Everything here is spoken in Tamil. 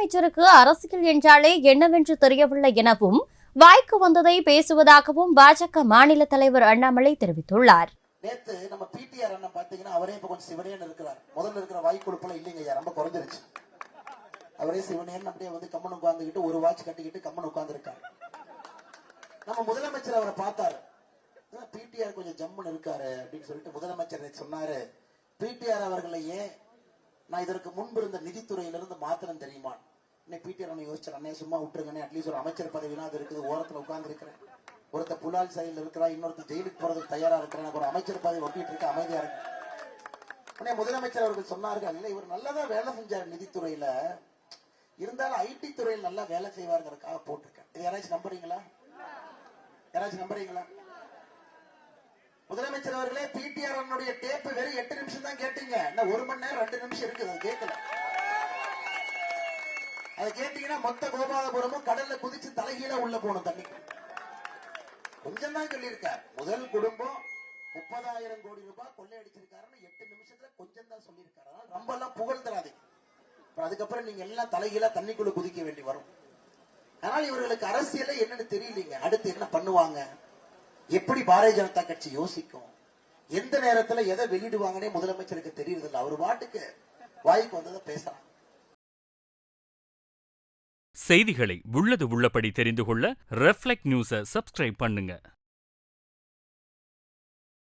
முதலமைச்சருக்கு அரசியல் என்றாலே என்னவென்று தெரியவில்லை எனவும் வாய்க்கு வந்ததை பேசுவதாகவும் பாஜக மாநில தலைவர் அண்ணாமலை தெரிவித்துள்ளார். நேத்து நம்ம பிடிஆர் அண்ணன் பாத்தீங்கன்னா அவரே இப்ப கொஞ்சம் சிவனேன்னு இருக்கிறார். முதல்ல இருக்கிற வாய்க்குழுப்பெல்லாம் இல்லைங்க, ரொம்ப குறைஞ்சிருச்சு. அவரே சிவனேன்னு அப்படியே வந்து கம்மன் உட்கார்ந்துக்கிட்டு ஒரு வாட்ச் கட்டிக்கிட்டு கம்மன் உட்கார்ந்து இருக்காரு. நம்ம முதலமைச்சர் அவரை பார்த்தாரு, பிடிஆர் கொஞ்சம் ஜம்முன்னு இருக்காரு அப்படின்னு சொல்லிட்டு முதலமைச்சர் சொன்னாரு, பிடிஆர் அவர்களை ஏன் நான் இதற்கு முன்பு இருந்த நிதித்துறையிலிருந்து மாத்திரம் தெரியுமா? இன்னைக்கு பிடிஆர் யோசிச்சார், அண்ணே சும்மா விட்டுருங்கண்ணே, அட்லீஸ்ட் ஒரு அமைச்சர் பதவினா அது இருக்குது, ஓரத்துல உட்கார்ந்து இருக்கிறேன், ஒருத்தர் புலால் சிறையில் இருக்கிறா, இன்னொருத்தர் ஜெயிலுக்கு போறதுக்கு தயாரா இருக்கிறேன், எனக்கு ஒரு அமைச்சர் பதவி ஒட்டிட்டு இருக்க, அமைதியா இருக்கு. முதலமைச்சர் அவர்கள் சொன்னார்கள், இல்ல இவர் நல்லதான் வேலை செஞ்சார் நிதித்துறையில, இருந்தாலும் ஐடி துறையில் நல்லா வேலை செய்வாருங்கிறதுக்காக போட்டிருக்கேன். இது யாராச்சும் நம்புறீங்களா? யாராச்சும் நம்புறீங்களா? முதலமைச்சர் அவர்களே, பிடிஆர் டேப் வெறும் 8 நிமிஷம் தான் கேட்டீங்க, இன்னும் 1 மணி நேரம் 2 நிமிஷம் இருக்குது, அது கேட்கல. அதை கேட்டீங்கன்னா மொத்த கோபாலபுரமும் கடல்ல குதிச்சு தலைகீழ உள்ள போகணும் தண்ணிக்கு. கொஞ்சம் தான் சொல்லியிருக்கார். முதல் குடும்பம் 30,000 கோடி ரூபாய் கொள்ளையடிச்சிருக்காருன்னு 8 நிமிஷத்துல கொஞ்சம் தான் சொல்லியிருக்காரு. அதனால ரொம்ப எல்லாம் புகழ்ந்துறாதீங்க. அதுக்கப்புறம் நீங்க எல்லாம் தலைகீழ தண்ணிக்குள்ள குதிக்க வேண்டி வரும். ஆனால் இவர்களுக்கு அரசியலே என்னன்னு தெரியலீங்க. அடுத்து என்ன பண்ணுவாங்க, எப்படி பாரதிய ஜனதா கட்சி யோசிக்கும், எந்த நேரத்துல எதை வெளியிடுவாங்கன்னே முதலமைச்சருக்கு தெரியறதில்லை. அவர் பாட்டுக்கு வாய்க்கு வந்ததை பேசுறாங்க. செய்திகளை உள்ளது உள்ளபடி தெரிந்து கொள்ள ரெஃப்ளெக்ட் நியூஸை சப்ஸ்கிரைப் பண்ணுங்க.